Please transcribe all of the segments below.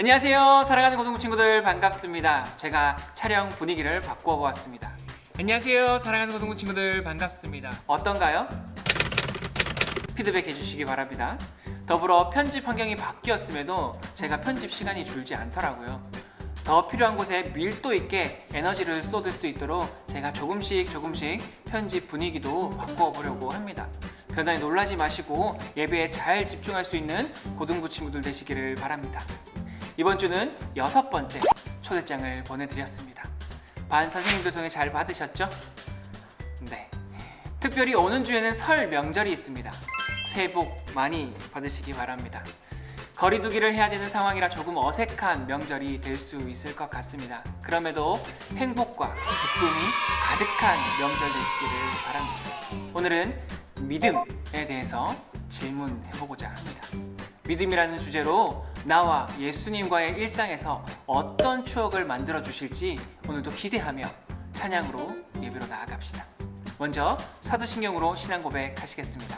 안녕하세요. 사랑하는 고등부 친구들 반갑습니다. 제가 촬영 분위기를 바꾸어 보았습니다. 안녕하세요. 사랑하는 고등부 친구들 반갑습니다. 어떤가요? 피드백 해주시기 바랍니다. 더불어 편집 환경이 바뀌었음에도 제가 편집 시간이 줄지 않더라고요. 더 필요한 곳에 밀도 있게 에너지를 쏟을 수 있도록 제가 조금씩 편집 분위기도 바꾸어 보려고 합니다. 변화에 놀라지 마시고 예배에 잘 집중할 수 있는 고등부 친구들 되시기를 바랍니다. 이번 주는 6번째 초대장을 보내드렸습니다. 반 선생님들 통해 잘 받으셨죠? 네. 특별히 오는 주에는 설 명절이 있습니다. 새해 복 많이 받으시기 바랍니다. 거리두기를 해야 되는 상황이라 조금 어색한 명절이 될 수 있을 것 같습니다. 그럼에도 행복과 기쁨이 가득한 명절 되시기를 바랍니다. 오늘은 믿음에 대해서 질문해보고자 합니다. 믿음이라는 주제로 나와 예수님과의 일상에서 어떤 추억을 만들어 주실지 오늘도 기대하며 찬양으로 예배로 나아갑시다. 먼저 사도신경으로 신앙 고백하시겠습니다.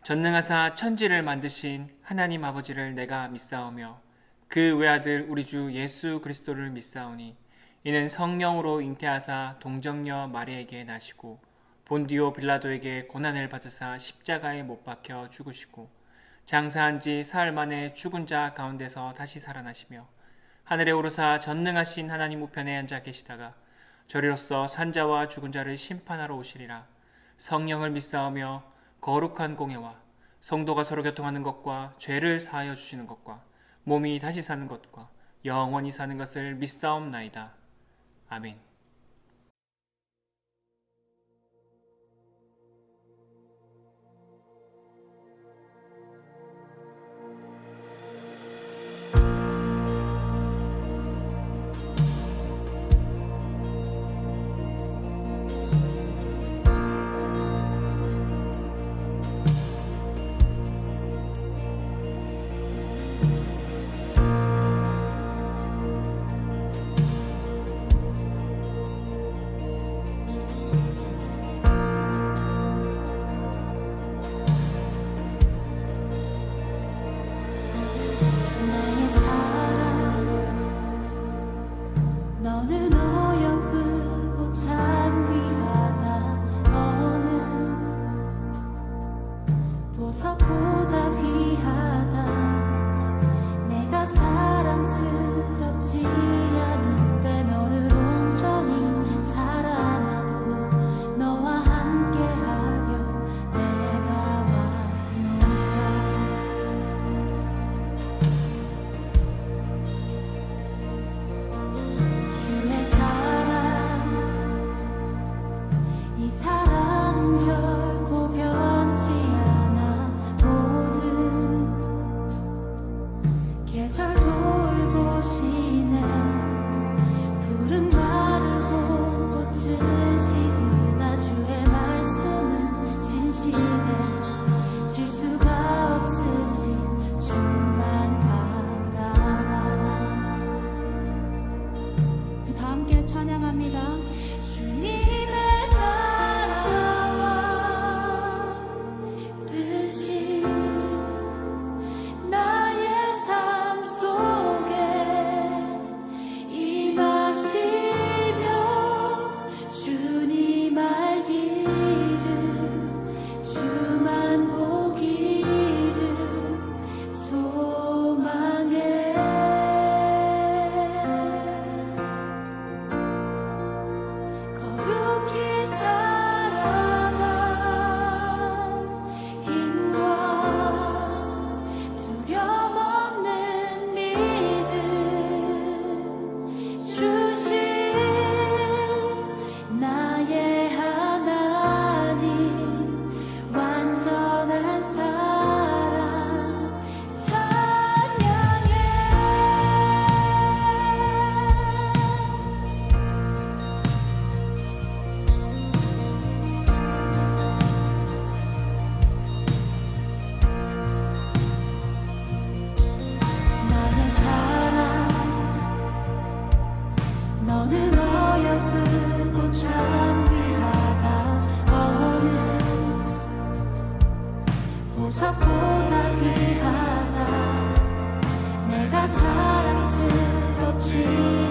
전능하사 천지를 만드신 하나님 아버지를 내가 믿사오며 그 외아들 우리 주 예수 그리스도를 믿사오니 이는 성령으로 잉태하사 동정녀 마리에게 나시고 본디오 빌라도에게 고난을 받으사 십자가에 못 박혀 죽으시고 장사한 지 사흘 만에 죽은 자 가운데서 다시 살아나시며 하늘에 오르사 전능하신 하나님 우편에 앉아 계시다가 저리로서 산자와 죽은 자를 심판하러 오시리라. 성령을 믿사오며 거룩한 공예와 성도가 서로 교통하는 것과 죄를 사하여 주시는 것과 몸이 다시 사는 것과 영원히 사는 것을 믿사옵나이다. 아멘. 사랑스럽지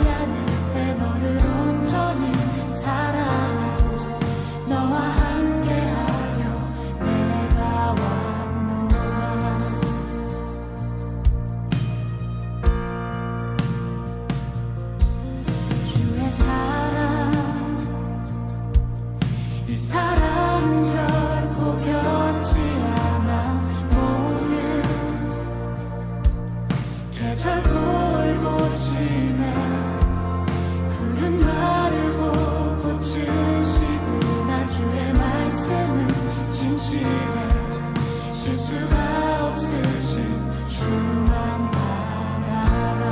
않을 때 너를 온전히 사랑하고 너와 함께하려 내가 왔노라. 주의 사랑, 이 사랑은 결코 변치 않아. 모든 계절 돌보시네. 푸른 마르고 꽃은 시드나 주의 말씀은 진실해. 실수가 없으신 주만 바라라.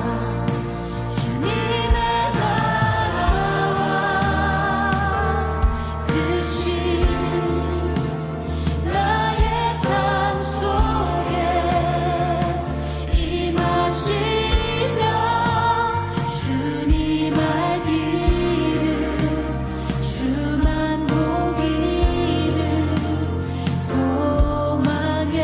주님의 나라와 뜻이 나의 삶 속에 임하시며 주님 알기를 주만 보기를 소망해.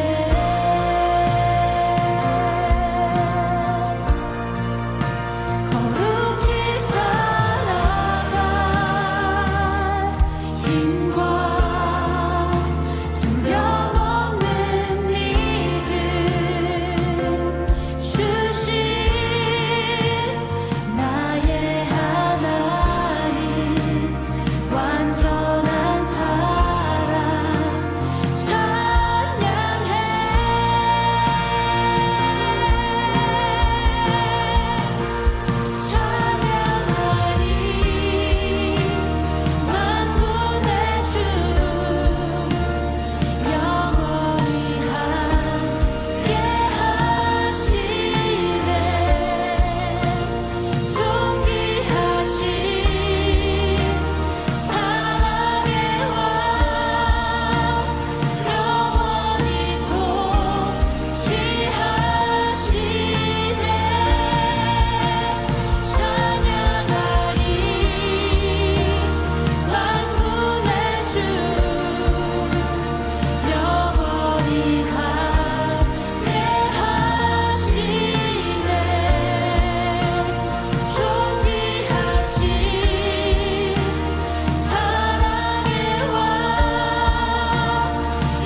거룩히 살아갈 힘과 두려움 없는 믿음 주신 나의 하나님, 완전한 사랑 찬양해. 찬양하리 만군의 주 영원히 함께하시네. 존귀하신 사랑의 왕 영원히 통치하시네. 찬양하리 만군의 주 영원히 함께하시네. 존귀하신 사랑의 왕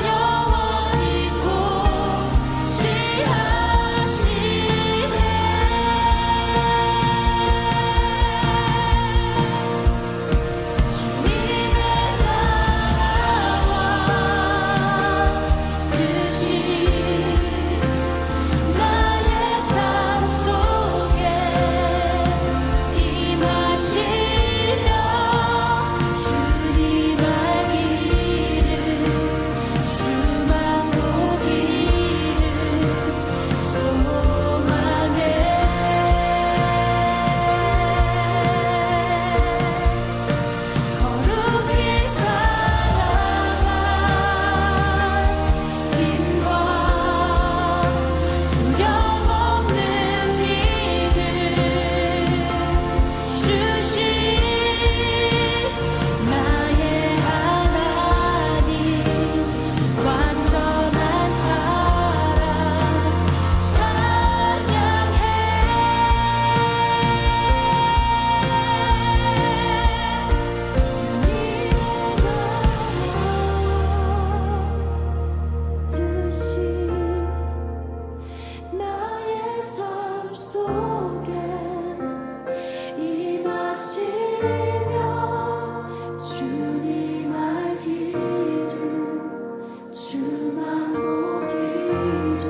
영원히 통치하시네. 주님의 나라와 뜻이 나의 삶 속에 임하시며 주님 알기를 주만 보기를 소망해. 거룩히 살아갈 힘과 두려움 없는 믿음 주신 나의 하나님, 완전한 사랑 찬양해. 주님의 나라 뜻이 나의 삶 속에 임하시며 주님 알기를 주만 보기를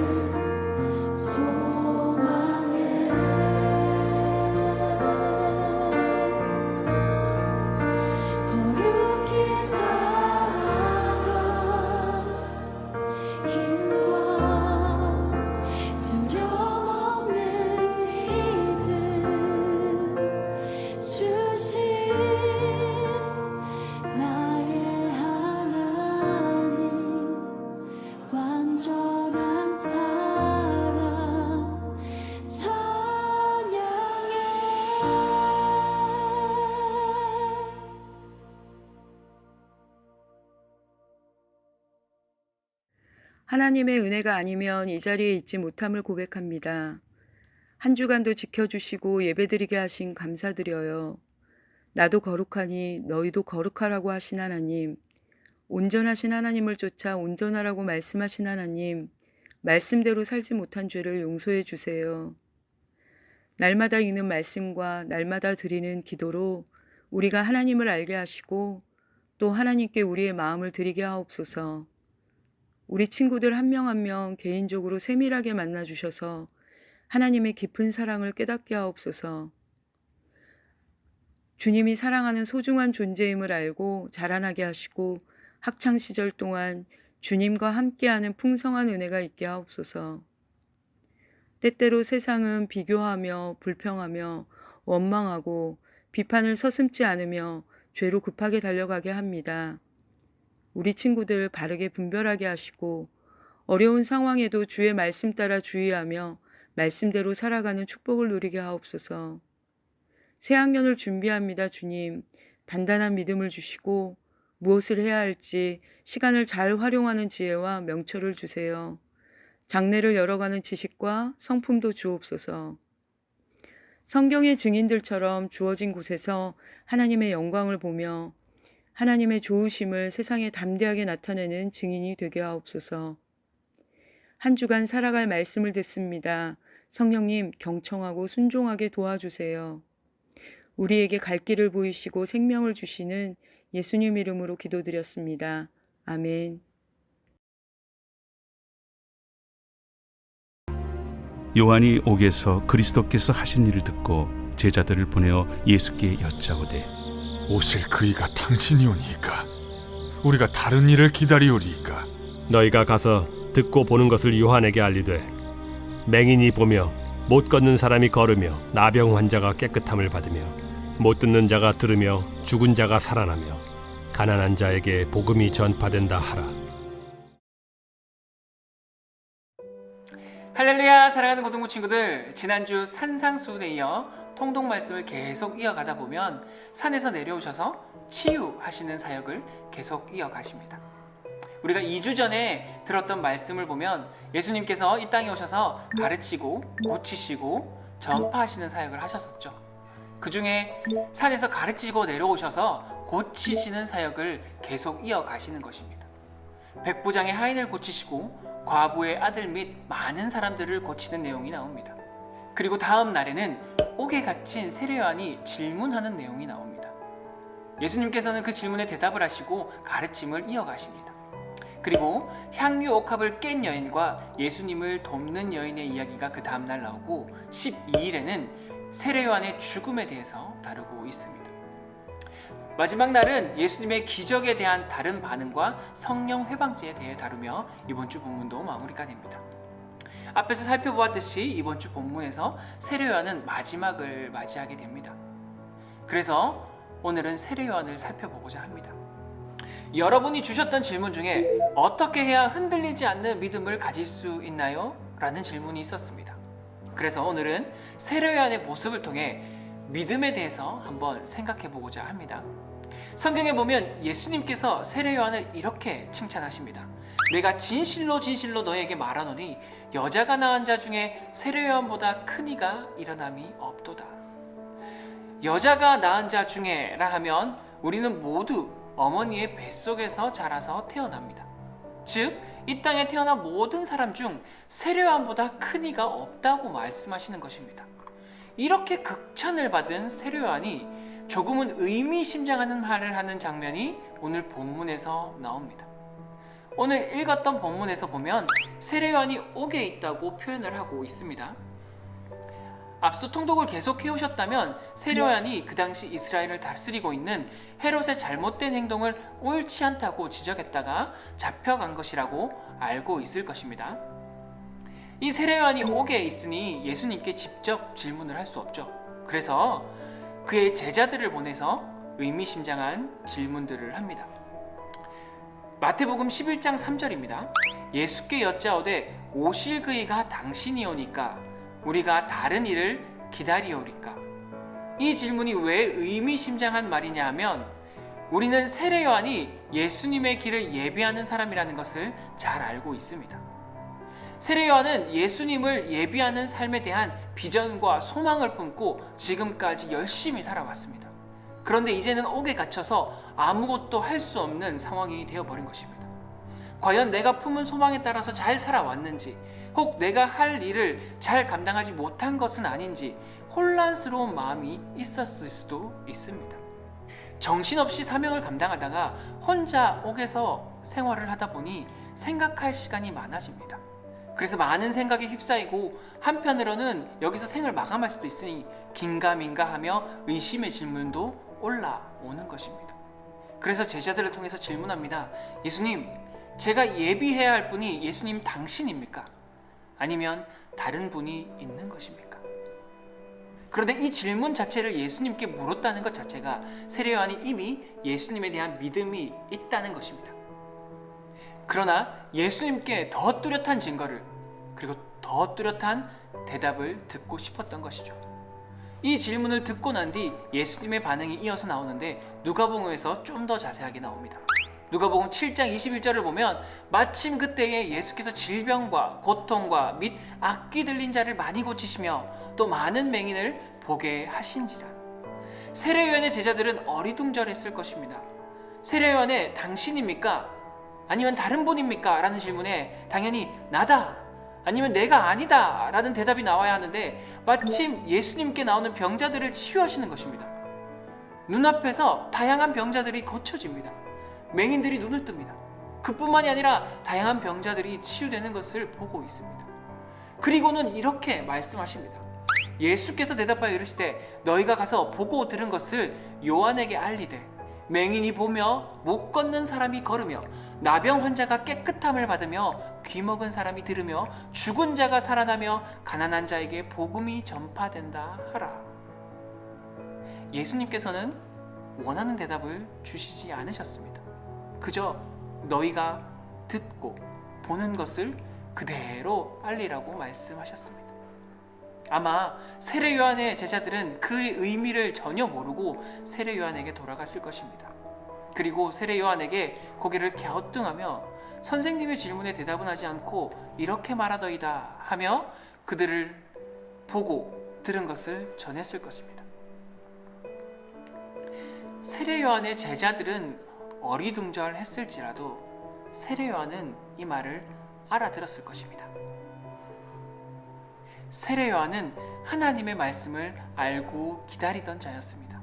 소망해. 거룩히 살아갈 힘과 두려움 없는 믿음 주신 나의 하나님, 완전한 사랑 찬양해. 하나님의 은혜가 아니면 이 자리에 있지 못함을 고백합니다. 한 주간도 지켜주시고 예배드리게 하신 감사드려요. 나도 거룩하니 너희도 거룩하라고 하신 하나님, 온전하신 하나님을 쫓아 온전하라고 말씀하신 하나님, 말씀대로 살지 못한 죄를 용서해 주세요. 날마다 읽는 말씀과 날마다 드리는 기도로 우리가 하나님을 알게 하시고 또 하나님께 우리의 마음을 드리게 하옵소서. 우리 친구들 한 명 한 명 개인적으로 세밀하게 만나주셔서 하나님의 깊은 사랑을 깨닫게 하옵소서. 주님이 사랑하는 소중한 존재임을 알고 자라나게 하시고 학창시절 동안 주님과 함께하는 풍성한 은혜가 있게 하옵소서. 때때로 세상은 비교하며 불평하며 원망하고 비판을 서슴지 않으며 죄로 급하게 달려가게 합니다. 우리 친구들 바르게 분별하게 하시고 어려운 상황에도 주의 말씀 따라 주의하며 말씀대로 살아가는 축복을 누리게 하옵소서. 새학년을 준비합니다. 주님, 단단한 믿음을 주시고 무엇을 해야 할지 시간을 잘 활용하는 지혜와 명철을 주세요. 장래를 열어가는 지식과 성품도 주옵소서. 성경의 증인들처럼 주어진 곳에서 하나님의 영광을 보며 하나님의 좋으심을 세상에 담대하게 나타내는 증인이 되게 하옵소서. 한 주간 살아갈 말씀을 듣습니다. 성령님 경청하고 순종하게 도와주세요. 우리에게 갈 길을 보이시고 생명을 주시는 예수님 이름으로 기도드렸습니다. 아멘. 요한이 옥에서 그리스도께서 하신 일을 듣고 제자들을 보내어 예수께 여짜오되 오실 그이가 당신이오니이까 우리가 다른 일을 기다리오리이까. 너희가 가서 듣고 보는 것을 요한에게 알리되 맹인이 보며 못 걷는 사람이 걸으며 나병 환자가 깨끗함을 받으며 못 듣는 자가 들으며 죽은 자가 살아나며 가난한 자에게 복음이 전파된다 하라. 할렐루야. 사랑하는 고등부 친구들, 지난주 산상수훈에 이어 통독 말씀을 계속 이어가다 보면 산에서 내려오셔서 치유하시는 사역을 계속 이어가십니다. 우리가 2주 전에 들었던 말씀을 보면 예수님께서 이 땅에 오셔서 가르치고 고치시고 전파하시는 사역을 하셨었죠. 그 중에 산에서 가르치고 내려오셔서 고치시는 사역을 계속 이어가시는 것입니다. 백부장의 하인을 고치시고 과부의 아들 및 많은 사람들을 고치는 내용이 나옵니다. 그리고 다음 날에는 옥에 갇힌 세례요한이 질문하는 내용이 나옵니다. 예수님께서는 그 질문에 대답을 하시고 가르침을 이어가십니다. 그리고 향유 옥합을 깬 여인과 예수님을 돕는 여인의 이야기가 그 다음 날 나오고 12일에는 세례요한의 죽음에 대해서 다루고 있습니다. 마지막 날은 예수님의 기적에 대한 다른 반응과 성령 회방제에 대해 다루며 이번 주 본문도 마무리가 됩니다. 앞에서 살펴보았듯이 이번 주 본문에서 세례요한은 마지막을 맞이하게 됩니다. 그래서 오늘은 세례요한을 살펴보고자 합니다. 여러분이 주셨던 질문 중에 어떻게 해야 흔들리지 않는 믿음을 가질 수 있나요? 라는 질문이 있었습니다. 그래서 오늘은 세례요한의 모습을 통해 믿음에 대해서 한번 생각해 보고자 합니다. 성경에 보면 예수님께서 세례요한을 이렇게 칭찬하십니다. 내가 진실로 진실로 너에게 말하노니 여자가 낳은 자 중에 세례요한보다 큰 이가 일어남이 없도다. 여자가 낳은 자 중에라 하면 우리는 모두 어머니의 뱃속에서 자라서 태어납니다. 즉, 이 땅에 태어난 모든 사람 중 세례요한보다 큰 이가 없다고 말씀하시는 것입니다. 이렇게 극찬을 받은 세례요한이 조금은 의미심장하는 말을 하는 장면이 오늘 본문에서 나옵니다. 오늘 읽었던 본문에서 보면 세례요한이 옥에 있다고 표현을 하고 있습니다. 앞서 통독을 계속 해오셨다면 세례요한이 그 당시 이스라엘을 다스리고 있는 헤롯의 잘못된 행동을 옳지 않다고 지적했다가 잡혀간 것이라고 알고 있을 것입니다. 이 세례요한이 옥에 있으니 예수님께 직접 질문을 할 수 없죠. 그래서 그의 제자들을 보내서 의미심장한 질문들을 합니다. 마태복음 11장 3절입니다. 예수께 여짜오되 오실 그이가 당신이오니까 우리가 다른 일을 기다리오리까. 이 질문이 왜 의미심장한 말이냐 하면 우리는 세례요한이 예수님의 길을 예비하는 사람이라는 것을 잘 알고 있습니다. 세례요한은 예수님을 예비하는 삶에 대한 비전과 소망을 품고 지금까지 열심히 살아왔습니다. 그런데 이제는 옥에 갇혀서 아무것도 할 수 없는 상황이 되어버린 것입니다. 과연 내가 품은 소망에 따라서 잘 살아왔는지, 혹 내가 할 일을 잘 감당하지 못한 것은 아닌지 혼란스러운 마음이 있었을 수도 있습니다. 정신없이 사명을 감당하다가 혼자 옥에서 생활을 하다 보니 생각할 시간이 많아집니다. 그래서 많은 생각에 휩싸이고 한편으로는 여기서 생을 마감할 수도 있으니 긴가민가 하며 의심의 질문도 올라오는 것입니다. 그래서 제자들을 통해서 질문합니다. 예수님, 제가 예비해야 할 분이 예수님 당신입니까? 아니면 다른 분이 있는 것입니까? 그런데 이 질문 자체를 예수님께 물었다는 것 자체가 세례요한이 이미 예수님에 대한 믿음이 있다는 것입니다. 그러나 예수님께 더 뚜렷한 증거를, 그리고 더 뚜렷한 대답을 듣고 싶었던 것이죠. 이 질문을 듣고 난 뒤 예수님의 반응이 이어서 나오는데 누가복음에서 좀 더 자세하게 나옵니다. 누가복음 7장 21절을 보면 마침 그때에 예수께서 질병과 고통과 및 악기 들린 자를 많이 고치시며 또 많은 맹인을 보게 하신지라. 세례요한의 제자들은 어리둥절했을 것입니다. 세례요한의 당신입니까? 아니면 다른 분입니까? 라는 질문에 당연히 나다, 아니면 내가 아니다 라는 대답이 나와야 하는데 마침 예수님께 나오는 병자들을 치유하시는 것입니다. 눈앞에서 다양한 병자들이 고쳐집니다. 맹인들이 눈을 뜹니다. 그뿐만이 아니라 다양한 병자들이 치유되는 것을 보고 있습니다. 그리고는 이렇게 말씀하십니다. 예수께서 대답하여 이르시되 너희가 가서 보고 들은 것을 요한에게 알리되 맹인이 보며 못 걷는 사람이 걸으며 나병 환자가 깨끗함을 받으며 귀먹은 사람이 들으며 죽은 자가 살아나며 가난한 자에게 복음이 전파된다 하라. 예수님께서는 원하는 대답을 주시지 않으셨습니다. 그저 너희가 듣고 보는 것을 그대로 알리라고 말씀하셨습니다. 아마 세례요한의 제자들은 그의 의미를 전혀 모르고 세례요한에게 돌아갔을 것입니다. 그리고 세례요한에게 고개를 갸우뚱하며 선생님의 질문에 대답은 하지 않고 이렇게 말하더이다 하며 그들을 보고 들은 것을 전했을 것입니다. 세례요한의 제자들은 어리둥절했을지라도 세례요한은 이 말을 알아들었을 것입니다. 세례요한은 하나님의 말씀을 알고 기다리던 자였습니다.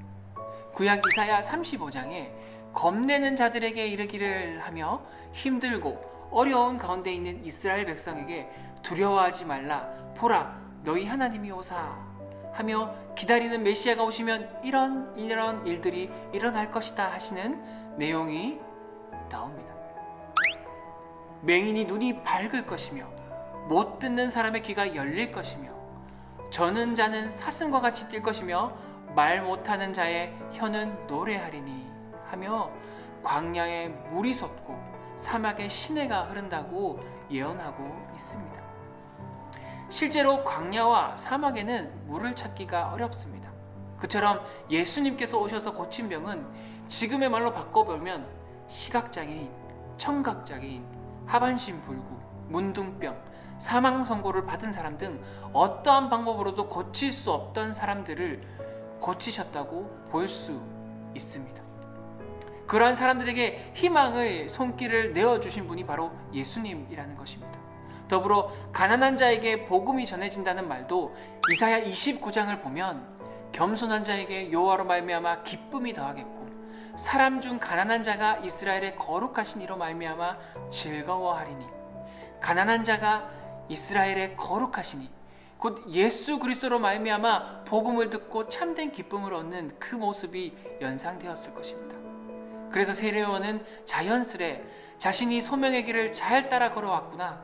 구약 이사야 35장에 겁내는 자들에게 이르기를 하며 힘들고 어려운 가운데 있는 이스라엘 백성에게 두려워하지 말라, 보라 너희 하나님이 오사 하며 기다리는 메시아가 오시면 이런 일들이 일어날 것이다 하시는 내용이 나옵니다. 맹인이 눈이 밝을 것이며 못 듣는 사람의 귀가 열릴 것이며 저는 자는 사슴과 같이 뛸 것이며 말 못하는 자의 혀는 노래하리니 하며 광야에 물이 솟고 사막에 시내가 흐른다고 예언하고 있습니다. 실제로 광야와 사막에는 물을 찾기가 어렵습니다. 그처럼 예수님께서 오셔서 고친 병은 지금의 말로 바꿔보면 시각장애인, 청각장애인, 하반신 불구, 문둥병, 사망 선고를 받은 사람 등 어떠한 방법으로도 고칠 수 없던 사람들을 고치셨다고 볼 수 있습니다. 그러한 사람들에게 희망의 손길을 내어주신 분이 바로 예수님이라는 것입니다. 더불어 가난한 자에게 복음이 전해진다는 말도 이사야 29장을 보면 겸손한 자에게 여호와로 말미암아 기쁨이 더하겠고 사람 중 가난한 자가 이스라엘의 거룩하신 이로 말미암아 즐거워하리니 가난한 자가 이스라엘의 거룩하시니 곧 예수 그리스도로 말미암아 복음을 듣고 참된 기쁨을 얻는 그 모습이 연상되었을 것입니다. 그래서 세례요한은 자연스레 자신이 소명의 길을 잘 따라 걸어왔구나,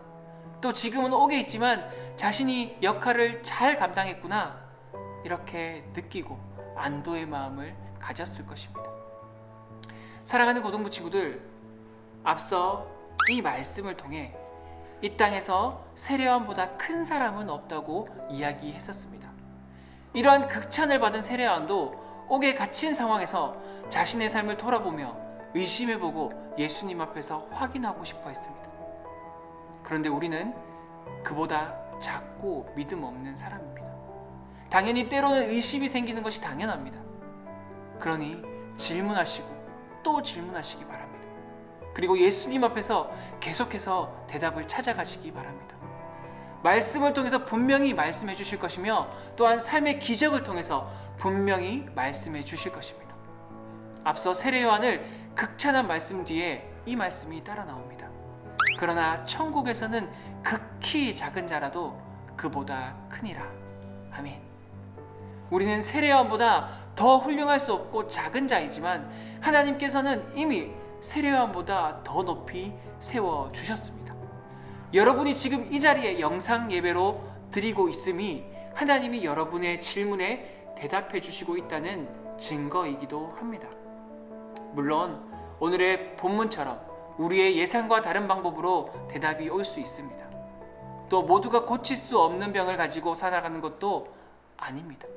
또 지금은 옥에 있지만 자신이 역할을 잘 감당했구나, 이렇게 느끼고 안도의 마음을 가졌을 것입니다. 사랑하는 고등부 친구들, 앞서 이 말씀을 통해 이 땅에서 세례요한보다 큰 사람은 없다고 이야기했었습니다. 이러한 극찬을 받은 세례요한도 옥에 갇힌 상황에서 자신의 삶을 돌아보며 의심해보고 예수님 앞에서 확인하고 싶어 했습니다. 그런데 우리는 그보다 작고 믿음 없는 사람입니다. 당연히 때로는 의심이 생기는 것이 당연합니다. 그러니 질문하시고 또 질문하시기 바랍니다. 그리고 예수님 앞에서 계속해서 대답을 찾아가시기 바랍니다. 말씀을 통해서 분명히 말씀해 주실 것이며 또한 삶의 기적을 통해서 분명히 말씀해 주실 것입니다. 앞서 세례 요한을 극찬한 말씀 뒤에 이 말씀이 따라 나옵니다. 그러나 천국에서는 극히 작은 자라도 그보다 크니라. 아멘. 우리는 세례 요한보다 더 훌륭할 수 없고 작은 자이지만 하나님께서는 이미 세례 요한보다 더 높이 세워주셨습니다. 여러분이 지금 이 자리에 영상 예배로 드리고 있음이 하나님이 여러분의 질문에 대답해 주시고 있다는 증거이기도 합니다. 물론 오늘의 본문처럼 우리의 예상과 다른 방법으로 대답이 올 수 있습니다. 또 모두가 고칠 수 없는 병을 가지고 살아가는 것도 아닙니다.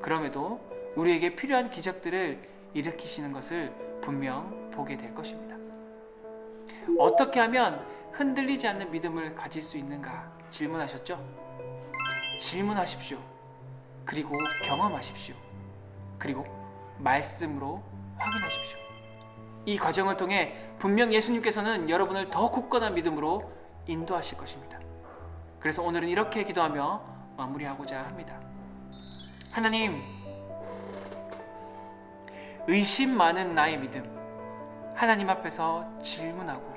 그럼에도 우리에게 필요한 기적들을 일으키시는 것을 분명 보게 될 것입니다. 어떻게 하면 흔들리지 않는 믿음을 가질 수 있는가 질문하셨죠? 질문하십시오. 그리고 경험하십시오. 그리고 말씀으로 확인하십시오. 이 과정을 통해 분명 예수님께서는 여러분을 더 굳건한 믿음으로 인도하실 것입니다. 그래서 오늘은 이렇게 기도하며 마무리하고자 합니다. 하나님, 의심 많은 나의 믿음, 하나님 앞에서 질문하고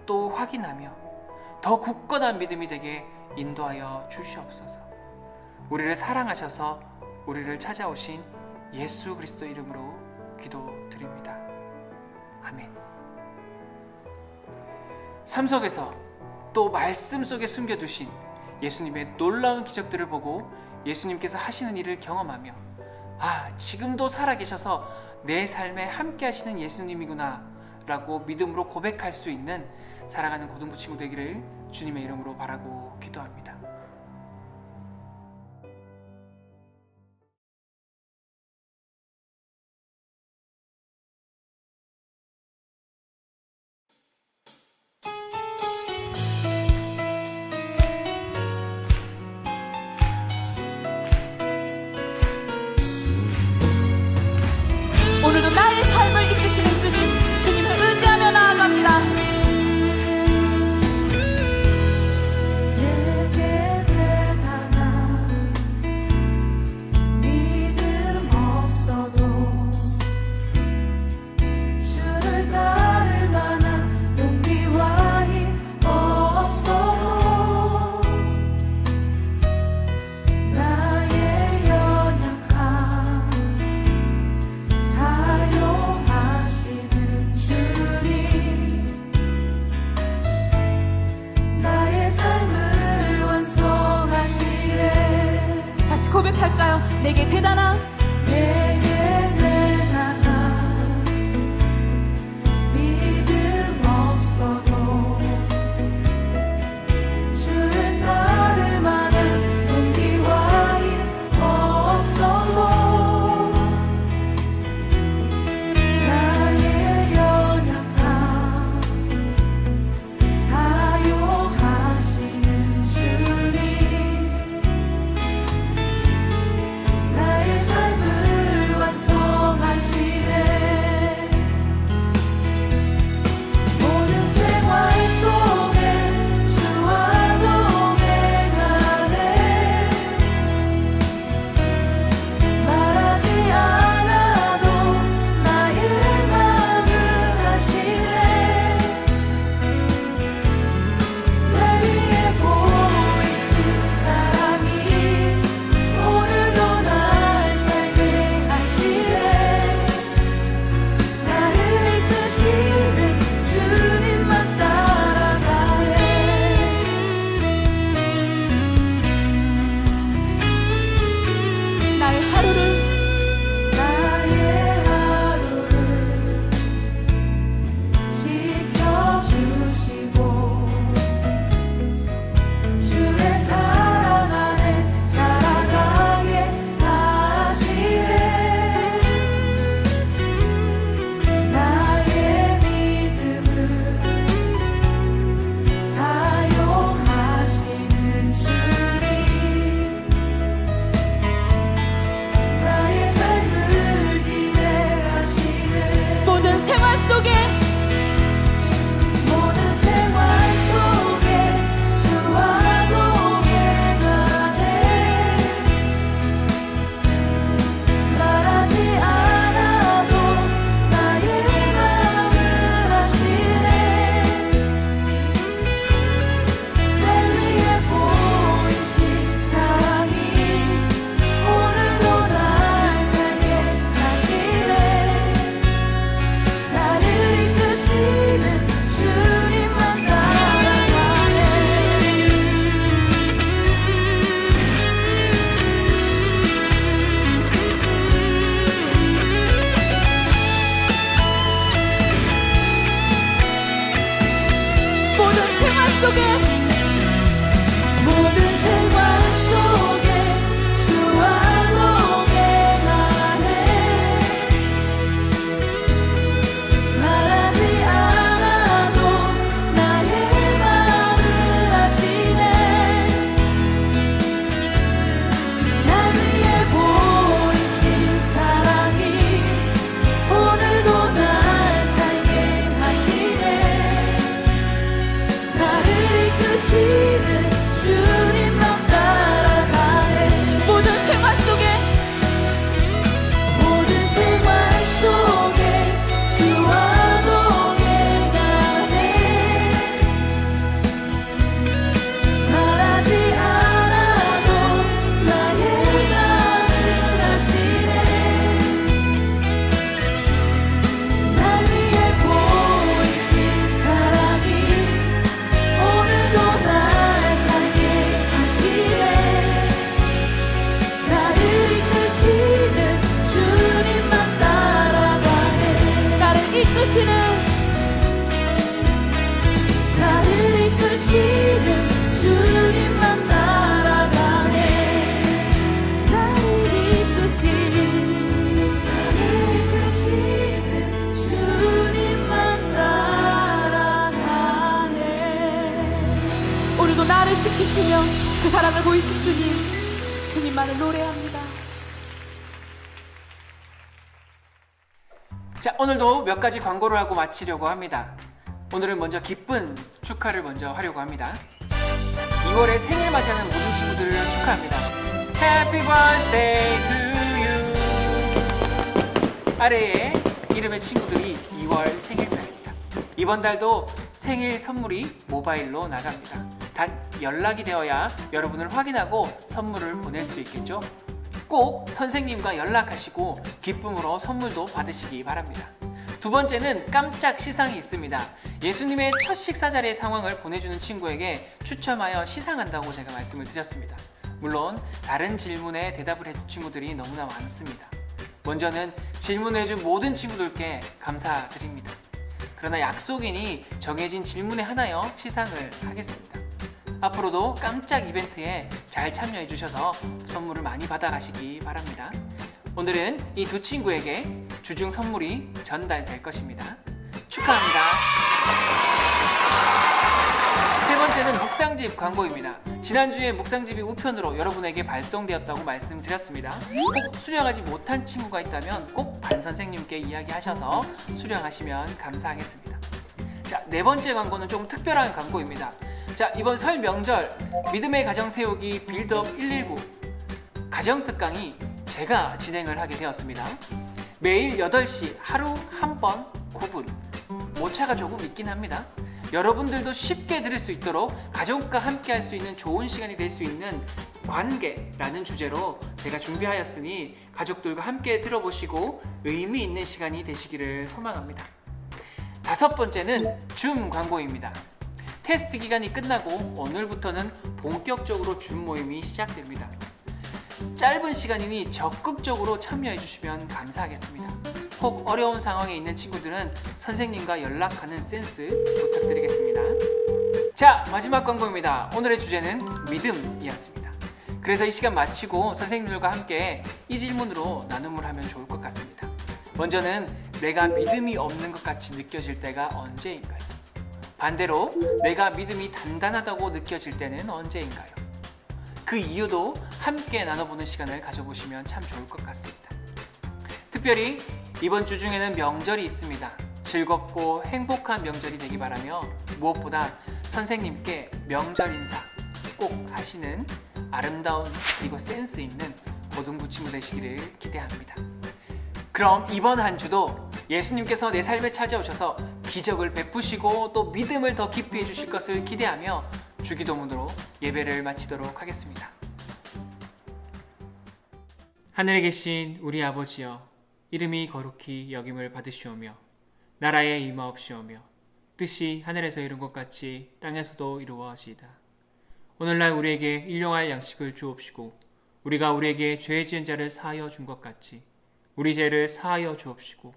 또 확인하며 더 굳건한 믿음이 되게 인도하여 주시옵소서. 우리를 사랑하셔서 우리를 찾아오신 예수 그리스도 이름으로 기도드립니다. 아멘. 삶 속에서 또 말씀 속에 숨겨두신 예수님의 놀라운 기적들을 보고 예수님께서 하시는 일을 경험하며 지금도 살아계셔서 내 삶에 함께 하시는 예수님이구나 라고 믿음으로 고백할 수 있는 사랑하는 고등부 친구 되기를 주님의 이름으로 바라고 기도합니다. 오늘도 나의 삶을 이끄시는 주님을 의지하며 나아갑니다. 내게 대단한 믿음 없어도 주를 따를 만한 용기와 힘 없어도 나의 연약함 사용하시는 주님, 나의 삶을 완성하시네. 다시 고백할까요? 내게 대단한 믿음 없어도 주를 따를 만한 용기와 힘 없어도 나의 연약함 사용하시는 주님, 나의 속에 모든 생활 속에 주와 동행하네 말하지 않아도 나의 마음을 아시네 날 위해 보이신 사랑이 오늘도 날 살게 하시네 나를 이끄시는 주님만 따라가네 모든 생활 속에 주와 동행하네 말하지 않아도 나의 마음을 아시네 날 위해 보이신 사랑이 오늘도 날 살게 하시네 나를 이끄시는 주님만 따라가네 나를 이끄시는 주님만 따라가네 나를 이끄시는 주님만 따라가네 오늘도 나를 지키시며 그 사랑을 보이신 주님만을 노래합니다. 자, 오늘도 몇 가지 광고를 하고 마치려고 합니다. 오늘은 먼저 기쁜 축하를 먼저 하려고 합니다. 2월에 생일 맞이하는 모든 친구들을 축하합니다. Happy birthday to you. 아래에 이름의 친구들이 2월 생일자입니다. 이번 달도 생일 선물이 모바일로 나갑니다. 단 연락이 되어야 여러분을 확인하고 선물을 보낼 수 있겠죠? 꼭 선생님과 연락하시고 기쁨으로 선물도 받으시기 바랍니다. 두 번째는 깜짝 시상이 있습니다. 예수님의 첫 식사 자리의 상황을 보내주는 친구에게 추첨하여 시상한다고 제가 말씀을 드렸습니다. 물론 다른 질문에 대답을 해준 친구들이 너무나 많습니다. 먼저는 질문해준 모든 친구들께 감사드립니다. 그러나 약속이니 정해진 질문에 하나여 시상을 하겠습니다. 앞으로도 깜짝 이벤트에 잘 참여해 주셔서 선물을 많이 받아가시기 바랍니다. 오늘은 이 두 친구에게 주중 선물이 전달될 것입니다. 축하합니다. 세 번째는 묵상집 광고입니다. 지난주에 묵상집이 우편으로 여러분에게 발송되었다고 말씀드렸습니다. 꼭 수령하지 못한 친구가 있다면 꼭 반선생님께 이야기하셔서 수령하시면 감사하겠습니다. 자, 네 번째 광고는 좀 특별한 광고입니다. 자, 이번 설 명절 믿음의 가정 세우기 빌드업 119 가정 특강이 제가 진행을 하게 되었습니다. 매일 8시 하루 한 번 9분 오차가 조금 있긴 합니다. 여러분들도 쉽게 들을 수 있도록 가족과 함께 할 수 있는 좋은 시간이 될 수 있는 관계라는 주제로 제가 준비하였으니 가족들과 함께 들어보시고 의미 있는 시간이 되시기를 소망합니다. 다섯 번째는 줌 광고입니다. 테스트 기간이 끝나고 오늘부터는 본격적으로 줌 모임이 시작됩니다. 짧은 시간이니 적극적으로 참여해 주시면 감사하겠습니다. 혹 어려운 상황에 있는 친구들은 선생님과 연락하는 센스 부탁드리겠습니다. 자, 마지막 광고입니다. 오늘의 주제는 믿음이었습니다. 그래서 이 시간 마치고 선생님들과 함께 이 질문으로 나눔을 하면 좋을 것 같습니다. 먼저는 내가 믿음이 없는 것 같이 느껴질 때가 언제인가요? 반대로 내가 믿음이 단단하다고 느껴질 때는 언제인가요? 그 이유도 함께 나눠보는 시간을 가져보시면 참 좋을 것 같습니다. 특별히 이번 주 중에는 명절이 있습니다. 즐겁고 행복한 명절이 되기 바라며 무엇보다 선생님께 명절 인사 꼭 하시는 아름다운 그리고 센스 있는 고등부 친구 되시기를 기대합니다. 그럼 이번 한 주도 예수님께서 내 삶에 찾아오셔서 기적을 베푸시고 또 믿음을 더 깊이 해주실 것을 기대하며 주기도문으로 예배를 마치도록 하겠습니다. 하늘에 계신 우리 아버지여, 이름이 거룩히 여김을 받으시오며 나라에 임하옵시오며 뜻이 하늘에서 이룬 것 같이 땅에서도 이루어지이다. 오늘날 우리에게 일용할 양식을 주옵시고 우리가 우리에게 죄 지은 자를 사하여 준 것 같이 우리 죄를 사하여 주옵시고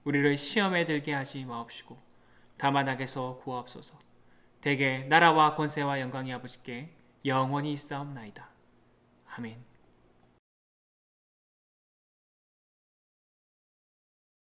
우리를 시험에 들게 하지 마옵시고 다만 악에서 구하옵소서. 대개 나라와 권세와 영광이 아버지께 영원히 있사옵나이다. 아멘.